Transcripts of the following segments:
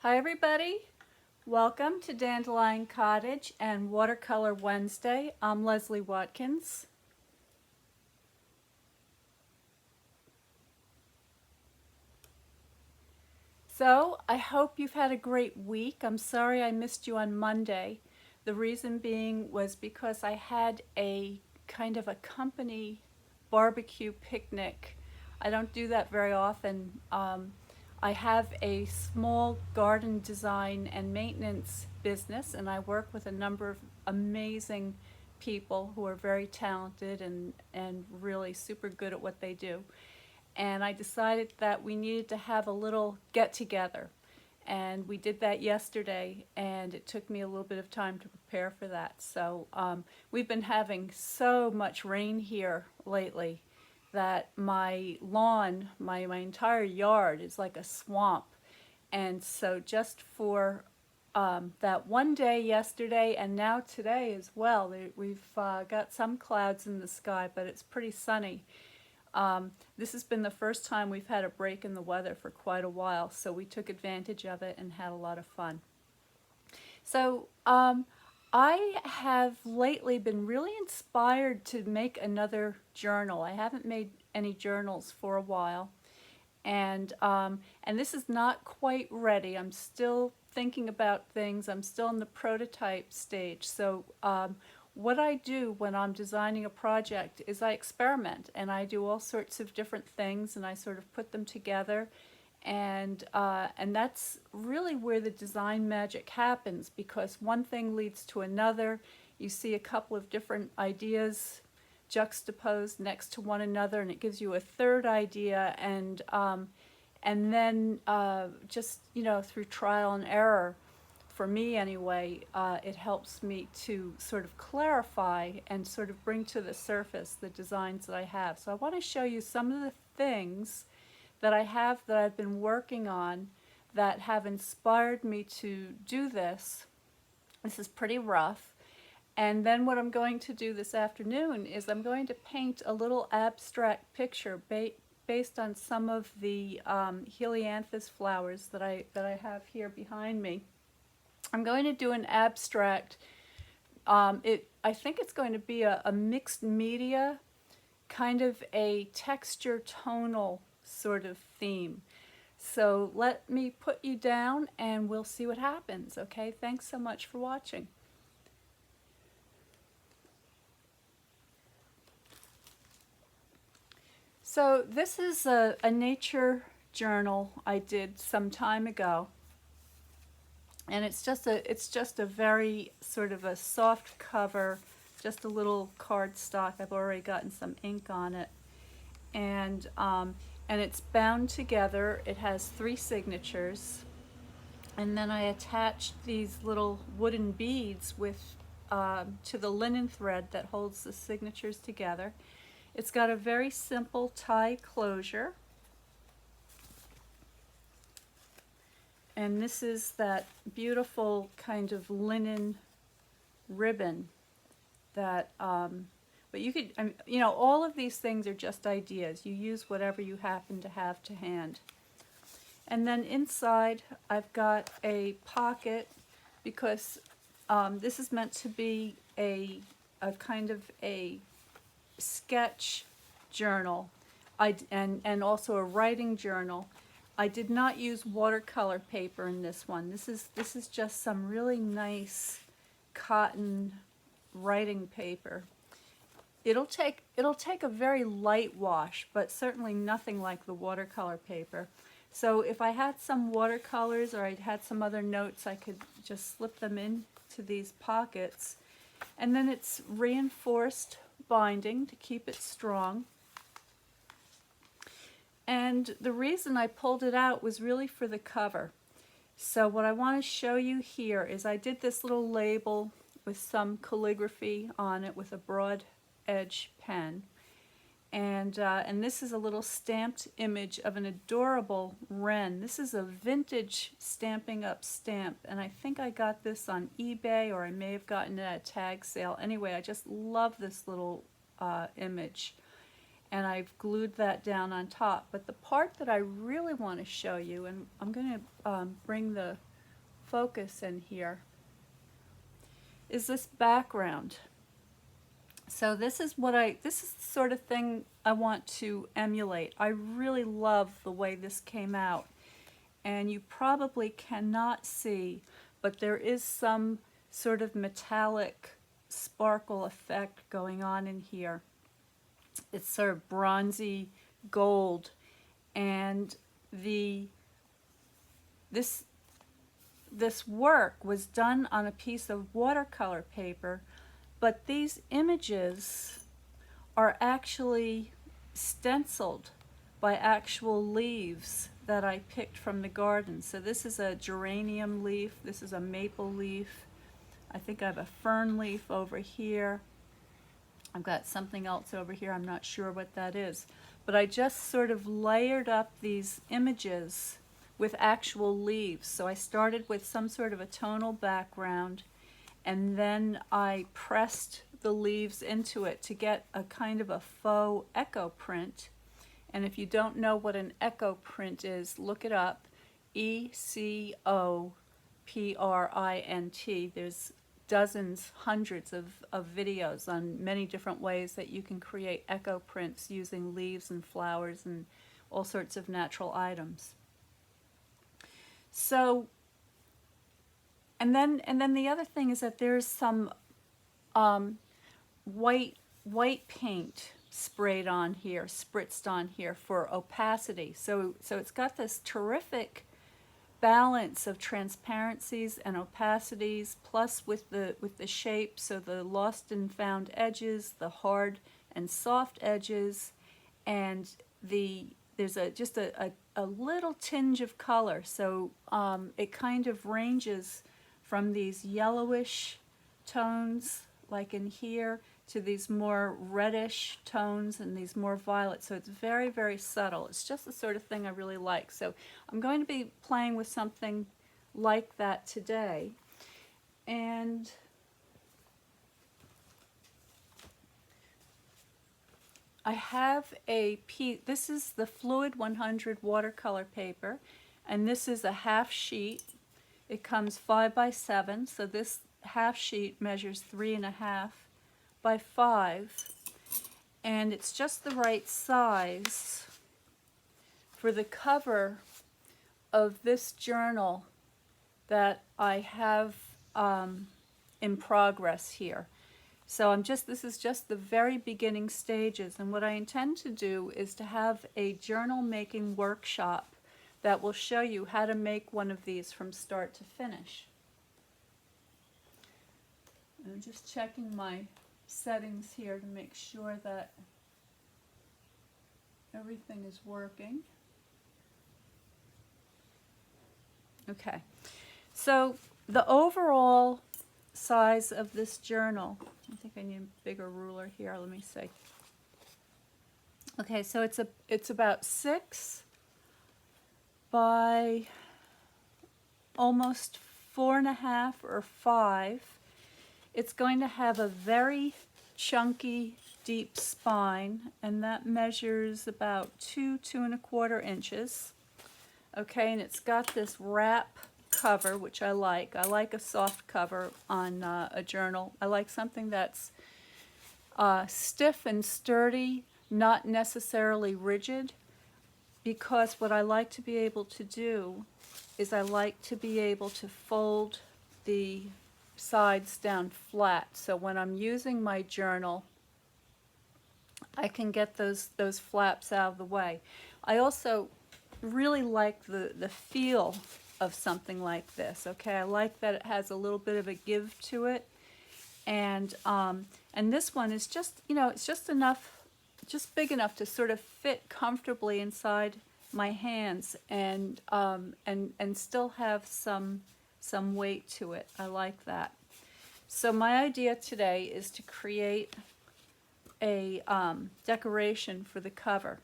Hi everybody, welcome to Dandelion Cottage and Watercolor Wednesday. I'm Leslie Watkins. So I hope you've had a great week. I'm sorry I missed you on Monday. The reason being was because I had a kind of a company barbecue picnic. I don't do that very often. I have a small garden design and maintenance business, and I work with a number of amazing people who are very talented and really super good at what they do. And I decided that we needed to have a little get together. And we did that yesterday, and it took me a little bit of time to prepare for that. So we've been having so much rain here lately that my lawn, my entire yard is like a swamp. And so just for that one day yesterday and now today as well, we've got some clouds in the sky, but it's pretty sunny. This has been the first time we've had a break in the weather for quite a while, so we took advantage of it and had a lot of fun. So I have lately been really inspired to make another journal. I haven't made any journals for a while, and this is not quite ready. I'm still thinking about things. I'm still in the prototype stage. So what I do when I'm designing a project is I experiment and I do all sorts of different things and I sort of put them together, and that's really where the design magic happens, because one thing leads to another. You see a couple of different ideas juxtaposed next to one another, and it gives you a third idea, and then just through trial and error, for me anyway, it helps me to sort of clarify and sort of bring to the surface the designs that I have. So I want to show you some of the things that I have that I've been working on that have inspired me to do this. This is pretty rough. And then what I'm going to do this afternoon is I'm going to paint a little abstract picture based on some of the helianthus flowers that I have here behind me. I'm going to do an abstract. I think it's going to be a mixed media, kind of a texture tonal sort of theme. So let me put you down and we'll see what happens. Okay, thanks so much for watching. So this is a nature journal I did some time ago, and it's just a very sort of a soft cover, just a little cardstock. I've already gotten some ink on it, and it's bound together. It has 3 signatures, and then I attached these little wooden beads with to the linen thread that holds the signatures together. It's got a very simple tie closure, and this is that beautiful kind of linen ribbon that but you could, all of these things are just ideas. You use whatever you happen to have to hand. And then inside I've got a pocket, because this is meant to be a kind of a sketch journal, and also a writing journal. I did not use watercolor paper in this one. This is just some really nice cotton writing paper. It'll take a very light wash, but certainly nothing like the watercolor paper. So if I had some watercolors or I had some other notes, I could just slip them into these pockets. And then it's reinforced binding to keep it strong. And the reason I pulled it out was really for the cover. So what I want to show you here is I did this little label with some calligraphy on it with a broad edge pen. And this is a little stamped image of an adorable wren. This is a vintage Stampin' Up! Stamp, and I think I got this on eBay, or I may have gotten it at a tag sale. Anyway, I just love this little image, and I've glued that down on top. But the part that I really want to show you, and I'm going to bring the focus in here, is this background. So this is this is the sort of thing I want to emulate. I really love the way this came out. And you probably cannot see, but there is some sort of metallic sparkle effect going on in here. It's sort of bronzy gold, and this work was done on a piece of watercolor paper, but these images are actually stenciled by actual leaves that I picked from the garden. So this is a geranium leaf, this is a maple leaf, I think I have a fern leaf over here, I've got something else over here, I'm not sure what that is. But I just sort of layered up these images with actual leaves. So I started with some sort of a tonal background, and then I pressed the leaves into it to get a kind of a faux echo print. And if you don't know what an echo print is, look it up. ECOPRINT. There's dozens, hundreds of videos on many different ways that you can create echo prints using leaves and flowers and all sorts of natural items. So, and then the other thing is that there's some white paint sprayed on here, spritzed on here for opacity. So it's got this terrific balance of transparencies and opacities, plus with the shape, so the lost and found edges, the hard and soft edges, and there's just a little tinge of color. So it kind of ranges from these yellowish tones, like in here, to these more reddish tones and these more violet. So it's very, very subtle. It's just the sort of thing I really like. So I'm going to be playing with something like that today. And I have a piece. This is the Fluid 100 watercolor paper, and this is a half sheet. It comes 5 by 7, so this half sheet measures 3.5 by 5, and it's just the right size for the cover of this journal that I have in progress here. So this is just the very beginning stages, and what I intend to do is to have a journal making workshop that will show you how to make one of these from start to finish. I'm just checking my settings here to make sure that everything is working. Okay, so the overall size of this journal, I think I need a bigger ruler here, let me see. Okay, so it's about 6 by almost 4.5 or 5. It's going to have a very chunky, deep spine, and that measures about 2.25 inches. Okay, and it's got this wrap cover, which I like. I like a soft cover on a journal. I like something that's stiff and sturdy, not necessarily rigid, because what I like to be able to do is I like to be able to fold the sides down flat. So when I'm using my journal, I can get those flaps out of the way. I also really like the feel of something like this. Okay, I like that it has a little bit of a give to it, and this one is just, you know, it's just enough, just big enough to sort of fit comfortably inside my hands, and still have some weight to it. I like that. So my idea today is to create a decoration for the cover.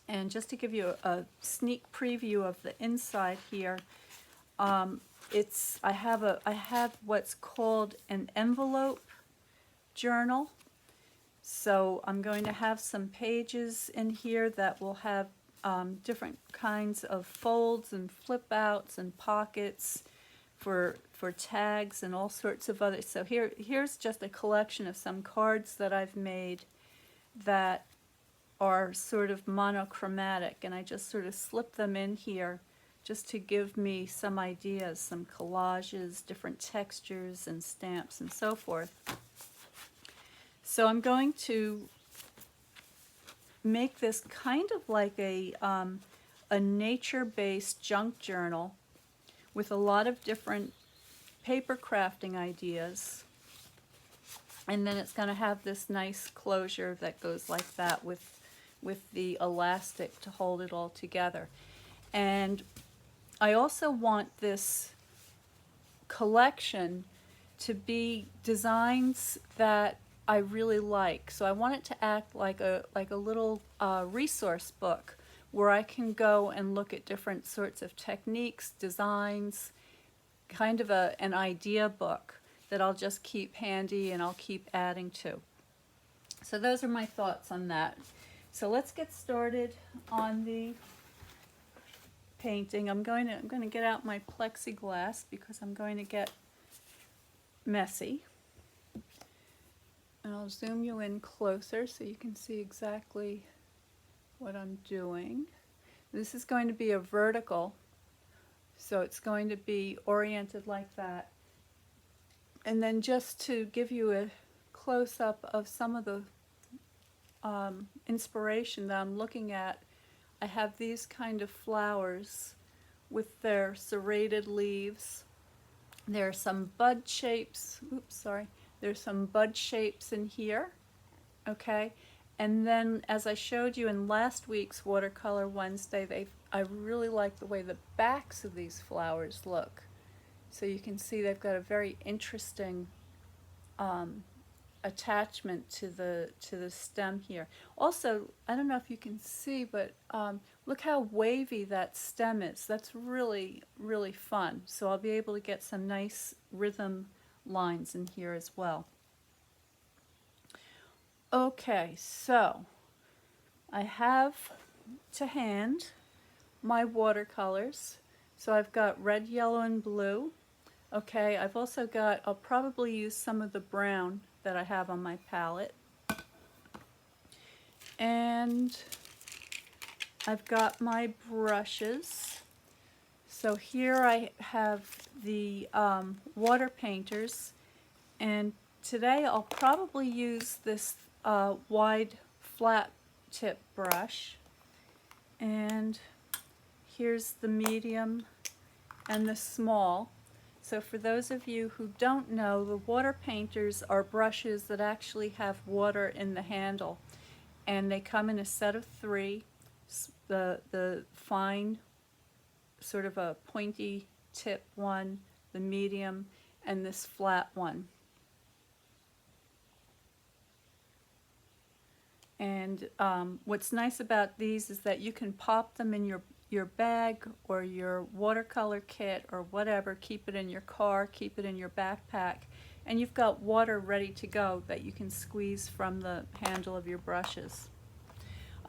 And just to give you a sneak preview of the inside here, I have what's called an envelope journal. So I'm going to have some pages in here that will have different kinds of folds and flip outs and pockets for tags and all sorts of other. So here's just a collection of some cards that I've made that are sort of monochromatic, and I just sort of slip them in here just to give me some ideas, some collages, different textures and stamps and so forth. So I'm going to make this kind of like a nature-based junk journal with a lot of different paper crafting ideas. And then it's going to have this nice closure that goes like that with the elastic to hold it all together. And I also want this collection to be designs that I really like. So I want it to act like a little resource book where I can go and look at different sorts of techniques, designs, kind of an idea book that I'll just keep handy and I'll keep adding to. So those are my thoughts on that. So let's get started on the painting. I'm going to get out my plexiglass because I'm going to get messy. And I'll zoom you in closer so you can see exactly what I'm doing. This is going to be a vertical, so it's going to be oriented like that. And then just to give you a close-up of some of the inspiration that I'm looking at, I have these kind of flowers with their serrated leaves. There are some bud shapes, there's some bud shapes in here, okay? And then, as I showed you in last week's Watercolor Wednesday, I really like the way the backs of these flowers look. So you can see they've got a very interesting attachment to the stem here. Also, I don't know if you can see, but look how wavy that stem is. That's really, really fun. So I'll be able to get some nice rhythm lines in here as well. Okay, so I have to hand my watercolors. So I've got red, yellow, and blue. Okay, I've also got, I'll probably use some of the brown that I have on my palette. And I've got my brushes. So here I have the water painters, and today I'll probably use this wide flat tip brush. And here's the medium and the small. So for those of you who don't know, the water painters are brushes that actually have water in the handle, and they come in a set of 3. The fine, sort of a pointy tip one, the medium, and this flat one. And what's nice about these is that you can pop them in your bag or your watercolor kit or whatever, keep it in your car, keep it in your backpack, and you've got water ready to go that you can squeeze from the handle of your brushes.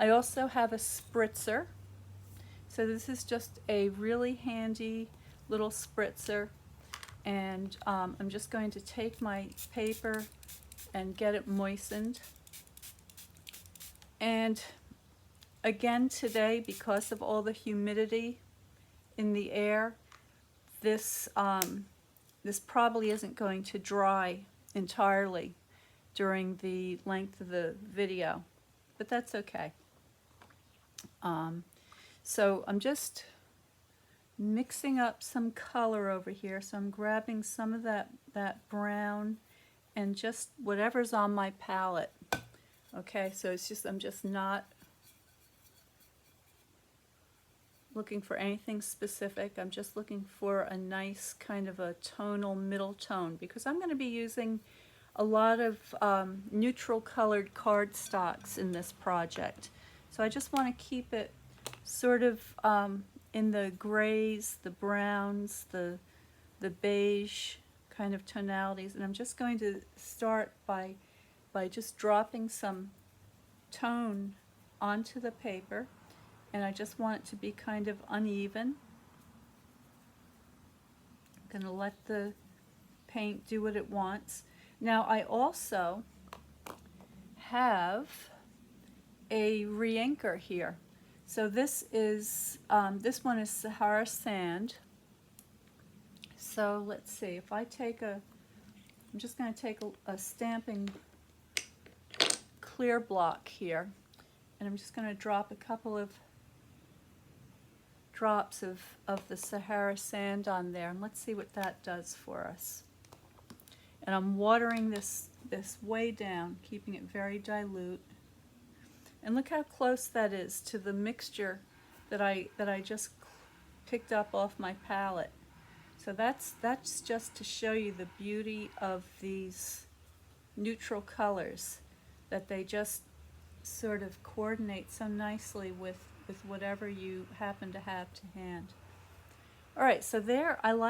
I also have a spritzer. So this is just a really handy little spritzer, and I'm just going to take my paper and get it moistened. And again today, because of all the humidity in the air, this probably isn't going to dry entirely during the length of the video, but that's okay. So I'm just mixing up some color over here. So I'm grabbing some of that brown and just whatever's on my palette. Okay, so it's just, I'm just not looking for anything specific. I'm just looking for a nice kind of a tonal middle tone, because I'm going to be using a lot of neutral colored cardstocks in this project. So I just want to keep it sort of in the grays, the browns, the beige kind of tonalities. And I'm just going to start by just dropping some tone onto the paper, and I just want it to be kind of uneven. Gonna let the paint do what it wants. Now I also have a re-inker here. So this this one is Sahara sand. So let's see, if I take I'm just going to take a stamping clear block here, and I'm just going to drop a couple of drops of the Sahara sand on there, and let's see what that does for us. And I'm watering this way down, keeping it very dilute. And look how close that is to the mixture that I just picked up off my palette. So that's just to show you the beauty of these neutral colors, that they just sort of coordinate so nicely with whatever you happen to have to hand. All right, so there I like